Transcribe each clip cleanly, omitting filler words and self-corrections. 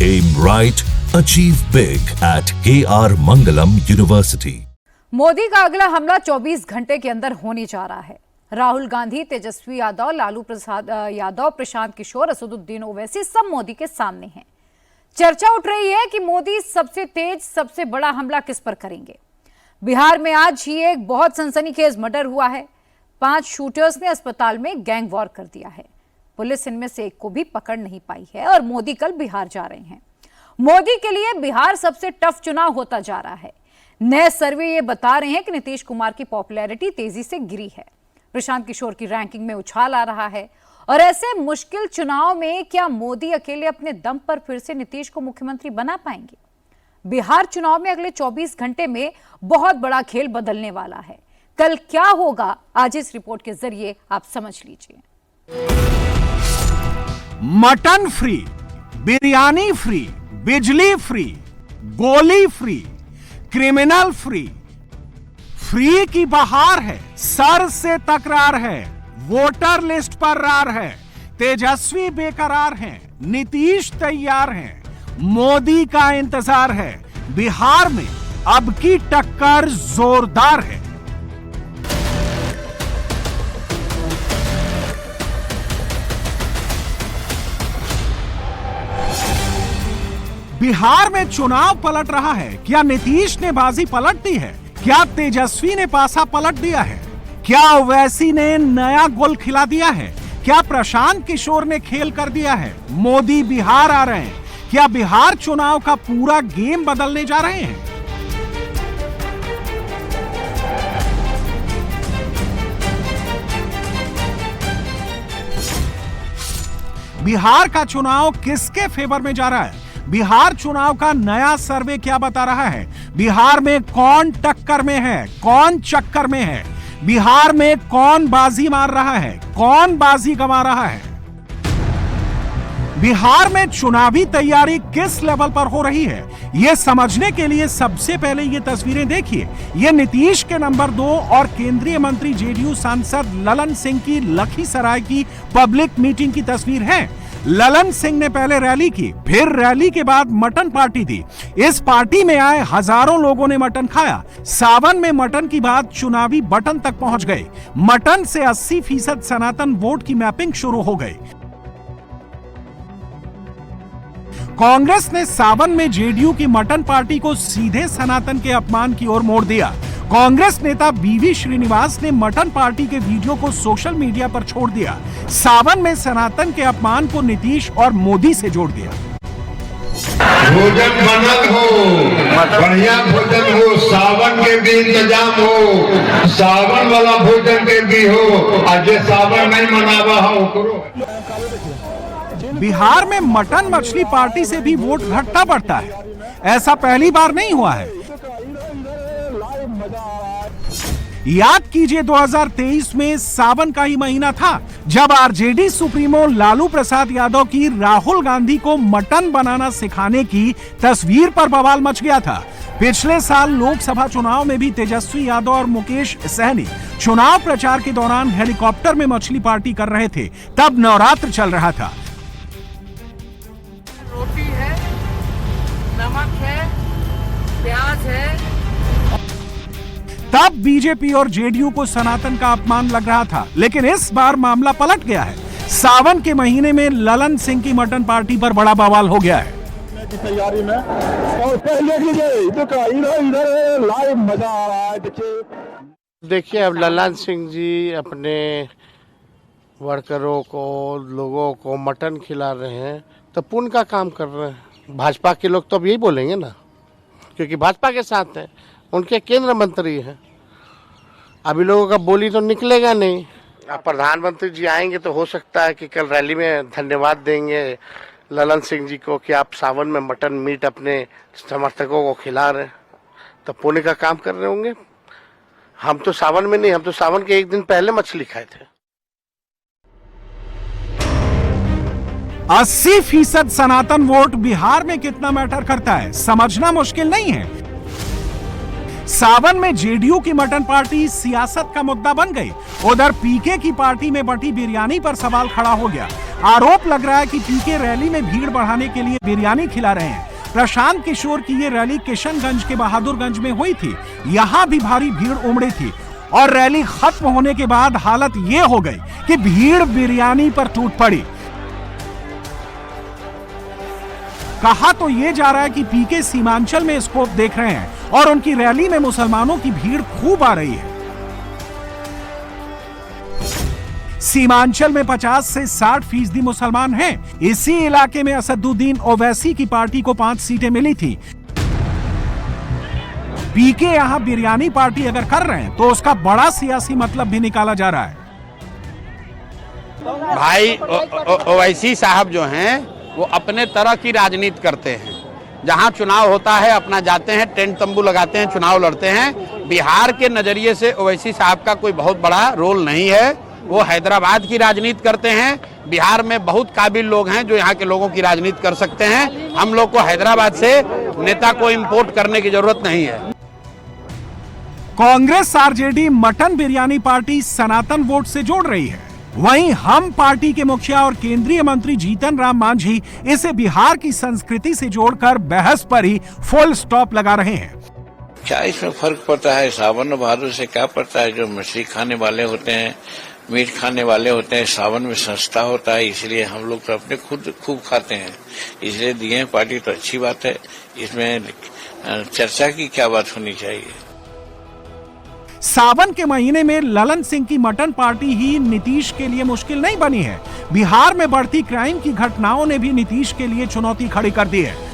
Aim right, achieve big at KR Mangalam University. Modi का अगला हमला 24 घंटे के अंदर होने जा रहा है। राहुल गांधी, तेजस्वी यादव, लालू प्रसाद यादव, प्रशांत किशोर, असदुद्दीन ओवैसी सब मोदी के सामने हैं। चर्चा उठ रही है कि मोदी सबसे तेज, सबसे बड़ा हमला किस पर करेंगे। बिहार में आज ही एक बहुत सनसनीखेज मर्डर हुआ है। 5 शूटर्स ने अस्पताल में गैंग वॉर कर दिया है। पुलिस इनमें से एक को भी पकड़ नहीं पाई है और मोदी कल बिहार जा रहे हैं। मोदी के लिए बिहार सबसे टफ चुनाव होता जा रहा है। नए सर्वे ये बता रहे हैं कि नीतीश कुमार की पॉपुलैरिटी तेजी से गिरी है। प्रशांत किशोर की रैंकिंग में उछाल आ रहा है और ऐसे मुश्किल चुनाव में क्या मोदी अकेले अपने दम पर फिर से नीतीश को मुख्यमंत्री बना पाएंगे। बिहार चुनाव में अगले 24 घंटे में बहुत बड़ा खेल बदलने वाला है। कल क्या होगा, आज इस रिपोर्ट के जरिए आप समझ लीजिए। मटन फ्री, बिरयानी फ्री, बिजली फ्री, गोली फ्री, क्रिमिनल फ्री, फ्री की बहार है, सर से तकरार है, वोटर लिस्ट पर रार है, तेजस्वी बेकरार हैं, नीतीश तैयार हैं, मोदी का इंतजार है। बिहार में अब की टक्कर जोरदार है। बिहार में चुनाव पलट रहा है। क्या नीतीश ने बाजी पलट दी है? क्या तेजस्वी ने पासा पलट दिया है? क्या ओवैसी ने नया गोल खिला दिया है? क्या प्रशांत किशोर ने खेल कर दिया है? मोदी बिहार आ रहे हैं। क्या बिहार चुनाव का पूरा गेम बदलने जा रहे हैं? बिहार का चुनाव किसके फेवर में जा रहा है? बिहार चुनाव का नया सर्वे क्या बता रहा है? बिहार में कौन टक्कर में है, कौन चक्कर में है? बिहार में कौन बाजी मार रहा है, कौन बाजी गंवा रहा है? बिहार में चुनावी तैयारी किस लेवल पर हो रही है, यह समझने के लिए सबसे पहले ये तस्वीरें देखिए। ये नीतीश के नंबर 2 और केंद्रीय मंत्री जेडीयू सांसद ललन सिंह की लखीसराय की पब्लिक मीटिंग की तस्वीर है। ललन सिंह ने पहले रैली की, फिर रैली के बाद मटन पार्टी दी। इस पार्टी में आए हजारों लोगों ने मटन खाया। सावन में मटन की बात चुनावी बटन तक पहुंच गई। मटन से 80% सनातन वोट की मैपिंग शुरू हो गई। कांग्रेस ने सावन में जेडीयू की मटन पार्टी को सीधे सनातन के अपमान की ओर मोड़ दिया। कांग्रेस नेता बीवी श्रीनिवास ने मटन पार्टी के वीडियो को सोशल मीडिया पर छोड़ दिया। सावन में सनातन के अपमान को नीतीश और मोदी से जोड़ दिया। भोजन बनल हो, बढ़िया भोजन हो, सावन के भी इंतजाम हो, सावन वाला भोजन के भी हो, आज सावन नहीं मनावा हो करो। बिहार में मटन मछली पार्टी से भी वोट घटता बढ़ता है। ऐसा पहली बार नहीं हुआ है। याद कीजिए 2023 में सावन का ही महीना था जब आरजेडी सुप्रीमो लालू प्रसाद यादव की राहुल गांधी को मटन बनाना सिखाने की तस्वीर पर बवाल मच गया था। पिछले साल लोकसभा चुनाव में भी तेजस्वी यादव और मुकेश सहनी चुनाव प्रचार के दौरान हेलीकॉप्टर में मछली पार्टी कर रहे थे। तब नवरात्र चल रहा था। रोटी है, नमक है, प्याज है। तब बीजेपी और जेडीयू को सनातन का अपमान लग रहा था, लेकिन इस बार मामला पलट गया है। सावन के महीने में ललन सिंह की मटन पार्टी पर बड़ा बवाल हो गया है। तैयारी में और इधर लाइव मजा आ रहा है। देखिए, अब ललन सिंह जी अपने वर्करों को, लोगों को मटन खिला रहे हैं तो पुण्य का काम कर रहे हैं। भाजपा के लोग तो अब यही बोलेंगे ना, क्योंकि भाजपा के साथ है, उनके केंद्र मंत्री हैं। अभी लोगों का बोली तो निकलेगा नहीं। अब प्रधानमंत्री जी आएंगे तो हो सकता है कि कल रैली में धन्यवाद देंगे ललन सिंह जी को कि आप सावन में मटन मीट अपने समर्थकों को खिला रहे हैं, तो पुण्य का काम कर रहे होंगे। हम तो सावन में नहीं, हम तो सावन के एक दिन पहले मछली खाए थे। 80% सनातन वोट बिहार में कितना मैटर करता है, समझना मुश्किल नहीं है। सावन में जेडीयू की मटन पार्टी सियासत का मुद्दा बन गई। उधर पीके की पार्टी में बटी बिरयानी पर सवाल खड़ा हो गया। आरोप लग रहा है कि पीके रैली में भीड़ बढ़ाने के लिए बिरयानी खिला रहे हैं। प्रशांत किशोर की ये रैली किशनगंज के बहादुरगंज में हुई थी। यहाँ भी भारी भीड़ उमड़ी थी और रैली खत्म होने के बाद हालत ये हो गई कि भीड़ बिरयानी पर टूट पड़ी। कहा तो ये जा रहा है कि पीके सीमांचल में स्कोप देख रहे हैं और उनकी रैली में मुसलमानों की भीड़ खूब आ रही है। सीमांचल में 50 से 60% मुसलमान हैं। इसी इलाके में असदुद्दीन ओवैसी की पार्टी को 5 सीटें मिली थी। पीके यहां बिरयानी पार्टी अगर कर रहे हैं तो उसका बड़ा सियासी मतलब भी निकाला जा रहा है। भाई ओवैसी साहब जो हैं वो अपने तरह की राजनीति करते हैं। जहां चुनाव होता है अपना जाते हैं, टेंट तंबू लगाते हैं, चुनाव लड़ते हैं। बिहार के नजरिए से ओवैसी साहब का कोई बहुत बड़ा रोल नहीं है। वो हैदराबाद की राजनीति करते हैं। बिहार में बहुत काबिल लोग हैं जो यहाँ के लोगों की राजनीति कर सकते हैं। हम लोग को हैदराबाद से नेता को इंपोर्ट करने की जरूरत नहीं है। Congress RJD mutton biryani party सनातन वोट से जोड़ रही है। वहीं हम पार्टी के मुखिया और केंद्रीय मंत्री जीतन राम मांझी इसे बिहार की संस्कृति से जोड़कर बहस पर ही फुल स्टॉप लगा रहे हैं। क्या इसमें फर्क पड़ता है? सावन और भादों से क्या पड़ता है? जो मछली खाने वाले होते हैं, मीट खाने वाले होते हैं, सावन में सस्ता होता है, इसलिए हम लोग तो अपने खुद खूब खाते हैं, इसलिए दिए हैं पार्टी तो अच्छी बात है। इसमें चर्चा की क्या बात होनी चाहिए? सावन के महीने में ललन सिंह की मटन पार्टी ही नीतीश के लिए मुश्किल नहीं बनी है। बिहार में बढ़ती क्राइम की घटनाओं ने भी नीतीश के लिए चुनौती खड़ी कर दी है।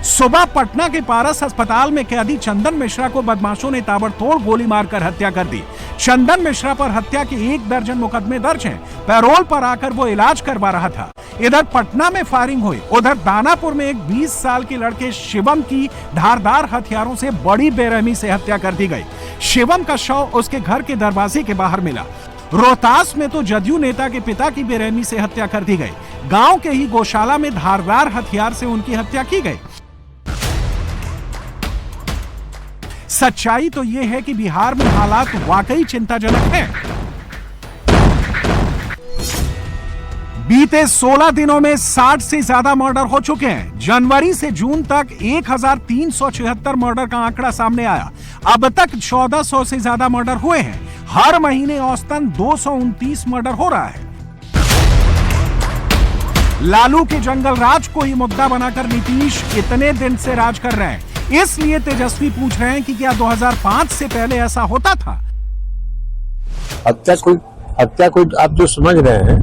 सुबह पटना के पारस अस्पताल में कैदी चंदन मिश्रा को बदमाशों ने ताबड़तोड़ गोली मारकर हत्या कर दी। चंदन मिश्रा पर हत्या के 1 दर्जन मुकदमे दर्ज हैं। पैरोल पर आकर वो इलाज करवा रहा था। इधर पटना में फायरिंग हुई, उधर दानापुर में एक 20 साल के लड़के शिवम की धारदार हथियारों से बड़ी बेरहमी से हत्या कर दी गई। शिवम का शव उसके घर के दरवाजे के बाहर मिला। रोहतास में तो जदयू नेता के पिता की बेरहमी से हत्या कर दी गई। गांव के ही गौशाला में धारदार हथियार से उनकी हत्या की गई। सच्चाई तो यह है कि बिहार में हालात वाकई चिंताजनक हैं। बीते 16 दिनों में 60 से ज्यादा मर्डर हो चुके हैं। जनवरी से जून तक 1376 मर्डर का आंकड़ा सामने आया। अब तक 1400 से ज्यादा मर्डर हुए हैं। हर महीने औसतन 229 मर्डर हो रहा है। लालू के जंगल राज को ही मुद्दा बनाकर नीतीश इतने दिन से राज कर रहे हैं। इसलिए तेजस्वी पूछ रहे हैं कि क्या 2005 से पहले ऐसा होता था? हत्या कोई आप जो समझ रहे हैं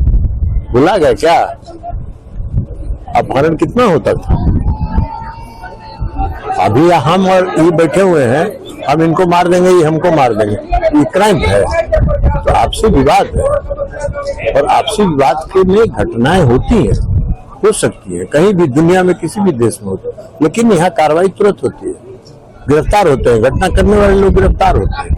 भुला गए क्या? अपहरण कितना होता था? अभी हम और ये बैठे हुए हैं, हम इनको मार देंगे, ये हमको मार देंगे, ये क्राइम है। तो आपसी विवाद है और आपसी विवाद के लिए घटनाएं होती हैं, हो सकती है कहीं भी दुनिया में किसी भी देश में होता है, लेकिन यहाँ कार्रवाई तुरंत होती है, गिरफ्तार होते हैं, घटना करने वाले लोग गिरफ्तार होते हैं।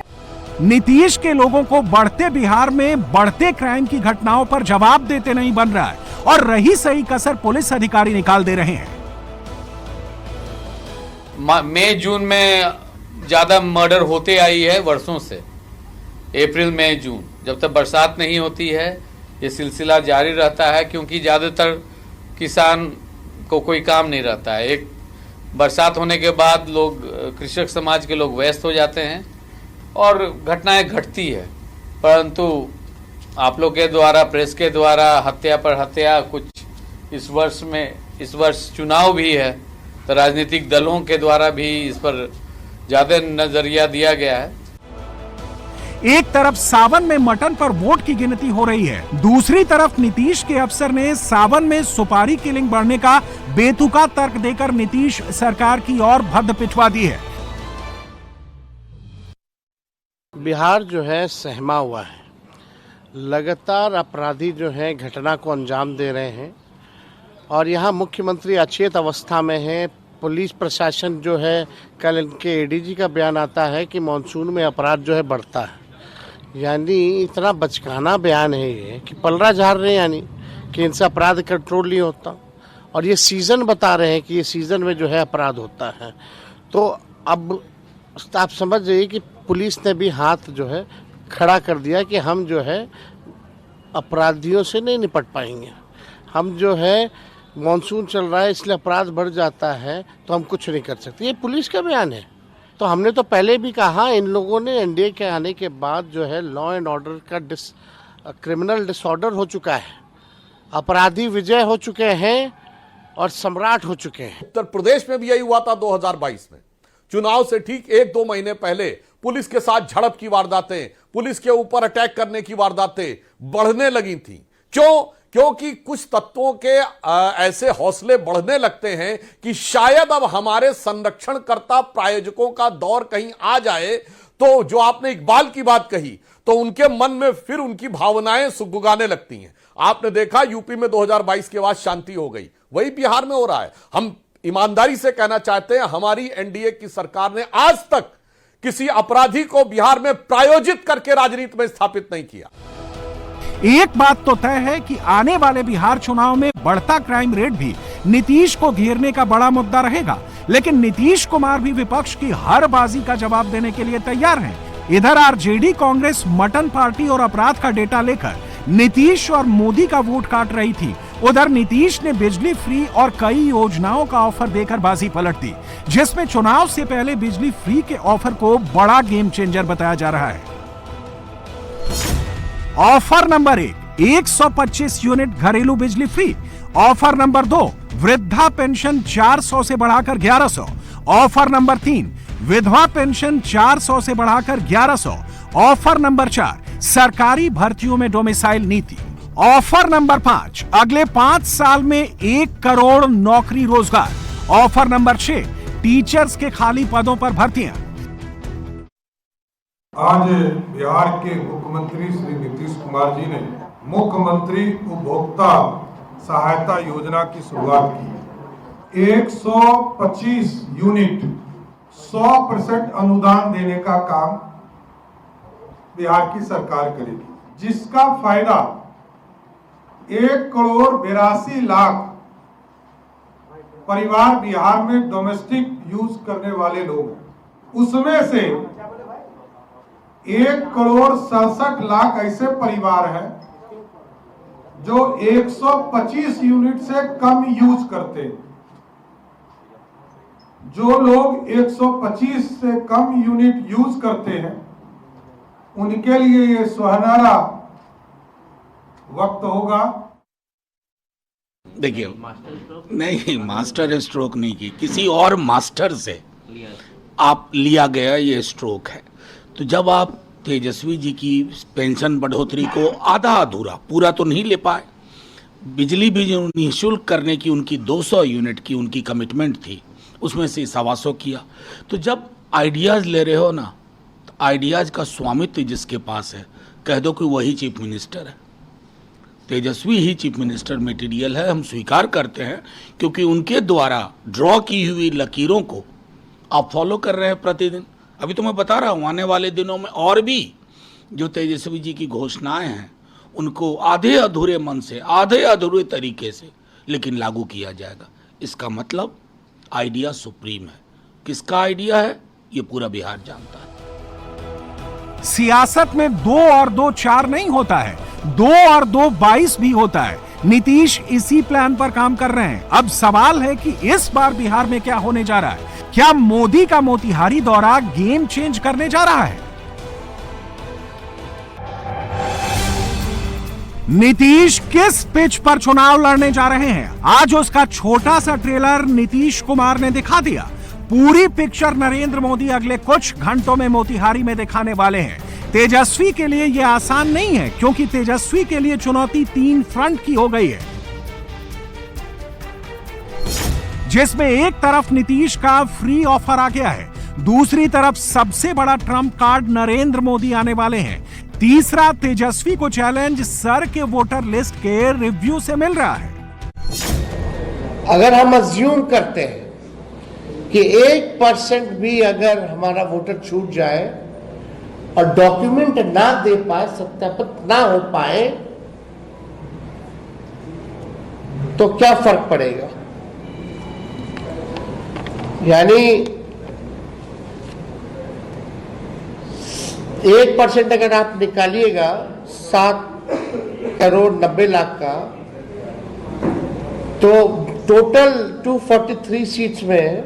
नीतीश के लोगों को बढ़ते बिहार में बढ़ते क्राइम की घटनाओं पर जवाब देते नहीं बन रहा है और रही सही कसर पुलिस अधिकारी निकाल दे रहे हैं। मई जून में ज्यादा मर्डर होते आई है वर्षों से। अप्रैल मई जून जब तक बरसात नहीं होती है ये सिलसिला जारी रहता है, क्योंकि ज्यादातर किसान को कोई काम नहीं रहता है। एक बरसात होने के बाद लोग कृषक समाज के लोग व्यस्त हो जाते हैं और घटनाएं घटती है। परंतु आप लोग के द्वारा, प्रेस के द्वारा हत्या पर हत्या, कुछ इस वर्ष चुनाव भी है तो राजनीतिक दलों के द्वारा भी इस पर ज्यादा नजरिया दिया गया है। एक तरफ सावन में मटन पर वोट की गिनती हो रही है, दूसरी तरफ नीतीश के अफसर ने सावन में सुपारी किलिंग बढ़ने का बेतुका तर्क देकर नीतीश सरकार की ओर भद्द पिटवा दी है। बिहार जो है सहमा हुआ है। लगातार अपराधी जो है घटना को अंजाम दे रहे हैं और यहाँ मुख्यमंत्री अचेत अवस्था में है। पुलिस प्रशासन जो है, कल इनके एडीजी का बयान आता है कि मानसून में अपराध जो है बढ़ता है। यानी इतना बचकाना बयान है ये कि पलड़ा झाड़ रहे हैं, यानी कि इनसे अपराध कंट्रोल नहीं होता। और ये सीज़न बता रहे हैं कि ये सीज़न में जो है अपराध होता है। तो अब आप समझ जाइए कि पुलिस ने भी हाथ जो है खड़ा कर दिया कि हम जो है अपराधियों से नहीं निपट पाएंगे। हम जो है मॉनसून चल रहा है इसलिए अपराध बढ़ जाता है तो हम कुछ नहीं कर सकते, ये पुलिस का बयान है। तो हमने तो पहले भी कहा, इन लोगों ने एनडीए के आने के बाद जो है लॉ एंड ऑर्डर का क्रिमिनल डिसऑर्डर हो चुका है, अपराधी विजय हो चुके हैं और सम्राट हो चुके हैं। उत्तर प्रदेश में भी यही हुआ था 2022 में। चुनाव से ठीक 1-2 महीने पहले पुलिस के साथ झड़प की वारदातें, पुलिस के ऊपर अटैक करने की वारदातें बढ़ने लगी थी। क्यों? क्योंकि कुछ तत्वों के ऐसे हौसले बढ़ने लगते हैं कि शायद अब हमारे संरक्षणकर्ता प्रायोजकों का दौर कहीं आ जाए, तो जो आपने इकबाल की बात कही, तो उनके मन में फिर उनकी भावनाएं सुगुगाने लगती हैं। आपने देखा यूपी में 2022 के बाद शांति हो गई, वही बिहार में हो रहा है। हम ईमानदारी से कहना चाहते हैं, हमारी एनडीए की सरकार ने आज तक किसी अपराधी को बिहार में प्रायोजित करके राजनीति में स्थापित नहीं किया। एक बात तो तय है कि आने वाले बिहार चुनाव में बढ़ता क्राइम रेट भी नीतीश को घेरने का बड़ा मुद्दा रहेगा, लेकिन नीतीश कुमार भी विपक्ष की हर बाजी का जवाब देने के लिए तैयार हैं। इधर आरजेडी कांग्रेस मटन पार्टी और अपराध का डेटा लेकर नीतीश और मोदी का वोट काट रही थी। उधर नीतीश ने बिजली फ्री और कई योजनाओं का ऑफर देकर बाजी पलट दी, जिसमें चुनाव से पहले बिजली फ्री के ऑफर को बड़ा गेम चेंजर बताया जा रहा है। ऑफर नंबर 1, 125 यूनिट घरेलू बिजली फ्री। ऑफर नंबर 2, वृद्धा पेंशन 400 से बढ़ाकर 1100। ऑफर नंबर 3, विधवा पेंशन 400 से बढ़ाकर 1100। ऑफर नंबर 4, सरकारी भर्तियों में डोमिसाइल नीति। ऑफर नंबर 5, अगले 5 साल में 1 करोड़ नौकरी रोजगार। ऑफर नंबर 6, टीचर्स के खाली पदों पर भर्तियां। आज बिहार के मुख्यमंत्री श्री नीतीश कुमार जी ने मुख्यमंत्री उपभोक्ता सहायता योजना की शुरुआत की। 125 यूनिट 100% अनुदान देने का काम बिहार की सरकार करेगी, जिसका फायदा 1,82,00,000 परिवार बिहार में डोमेस्टिक यूज करने वाले लोग हैं। उसमें से 1,67,00,000 ऐसे परिवार हैं जो 125 यूनिट से कम यूज करते हैं। जो लोग 125 से कम यूनिट यूज करते हैं, उनके लिए ये सुनहरा वक्त होगा। देखिए, नहीं, मास्टर स्ट्रोक नहीं की, किसी और मास्टर से आप लिया गया ये स्ट्रोक है। तो जब आप तेजस्वी जी की पेंशन बढ़ोतरी को आधा अधूरा, पूरा तो नहीं ले पाए, बिजली भी जो निःशुल्क करने की उनकी 200 यूनिट की उनकी कमिटमेंट थी, उसमें से 125 किया। तो जब आइडियाज़ ले रहे हो ना, तो आइडियाज़ का स्वामित्व जिसके पास है, कह दो कि वही चीफ मिनिस्टर है। तेजस्वी ही चीफ मिनिस्टर मटेरियल है, हम स्वीकार करते हैं, क्योंकि उनके द्वारा ड्रॉ की हुई लकीरों को आप फॉलो कर रहे हैं प्रतिदिन। अभी तो मैं बता रहा हूँ, आने वाले दिनों में और भी जो तेजस्वी जी की घोषणाएं हैं, उनको आधे अधूरे मन से, आधे अधूरे तरीके से लेकिन लागू किया जाएगा। इसका मतलब आइडिया सुप्रीम है। किसका आइडिया है, ये पूरा बिहार जानता है। सियासत में 2 और 2 4 नहीं होता है, 2 और 2 22 भी होता है। नीतीश इसी प्लान पर काम कर रहे हैं। अब सवाल है कि इस बार बिहार में क्या होने जा रहा है। क्या मोदी का मोतिहारी दौरा गेम चेंज करने जा रहा है? नीतीश किस पिच पर चुनाव लड़ने जा रहे हैं, आज उसका छोटा सा ट्रेलर नीतीश कुमार ने दिखा दिया। पूरी पिक्चर नरेंद्र मोदी अगले कुछ घंटों में मोतिहारी में दिखाने वाले हैं। तेजस्वी के लिए यह आसान नहीं है, क्योंकि तेजस्वी के लिए चुनौती 3 फ्रंट की हो गई है, जिसमें एक तरफ नीतीश का फ्री ऑफर आ गया है, दूसरी तरफ सबसे बड़ा ट्रम्प कार्ड नरेंद्र मोदी आने वाले हैं, तीसरा तेजस्वी को चैलेंज सर के वोटर लिस्ट के रिव्यू से मिल रहा है। अगर हम अज्यूम करते हैं कि 1% भी अगर हमारा वोटर छूट जाए और डॉक्यूमेंट ना दे पाए, सत्यापित ना हो पाए, तो क्या फर्क पड़ेगा? यानी 1% अगर आप निकालिएगा, 1,90,00,000 का, तो टोटल 243 सीट्स में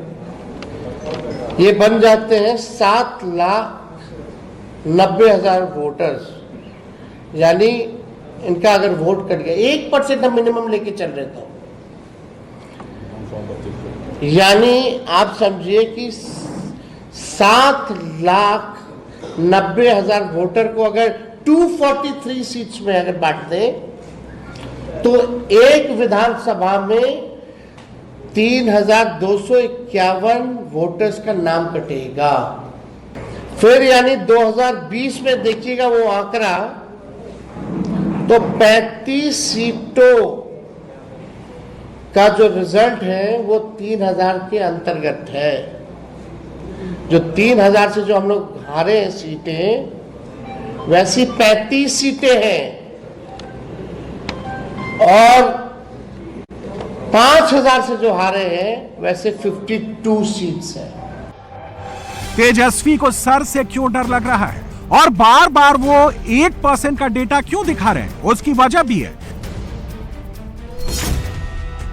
ये बन जाते हैं 7,90,000 वोटर्स। यानी इनका अगर वोट कट गया 1% हम मिनिमम लेके चल रहे थे, यानी आप समझिए कि 7,90,000 वोटर को अगर 243 सीट्स में अगर बांट दें तो एक विधानसभा में 3,251 वोटर्स का नाम कटेगा। फिर यानी 2020 में देखिएगा वो आंकड़ा, तो 35 सीटों का जो रिजल्ट है वो 3,000 के अंतर्गत है। जो 3,000 से जो हम लोग हारे हैं सीटें, वैसी 35 सीटें हैं और 5,000 से जो हारे हैं वैसे 52 सीट्स हैं। तेजस्वी को सर से क्यों डर लग रहा है और बार बार वो 1% का डेटा क्यों दिखा रहे हैं, उसकी वजह भी है।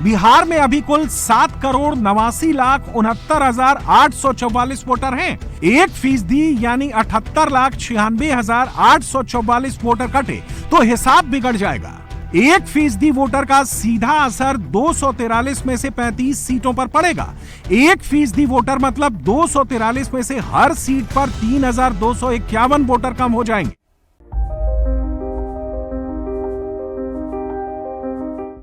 बिहार में अभी कुल 7,89,69,844 वोटर हैं। 1% यानी 78,96,844 वोटर कटे तो हिसाब बिगड़ जाएगा। 1% वोटर का सीधा असर 243 में से 35 सीटों पर पड़ेगा। 1% वोटर मतलब 243 में से हर सीट पर 3,251 वोटर कम हो जाएंगे।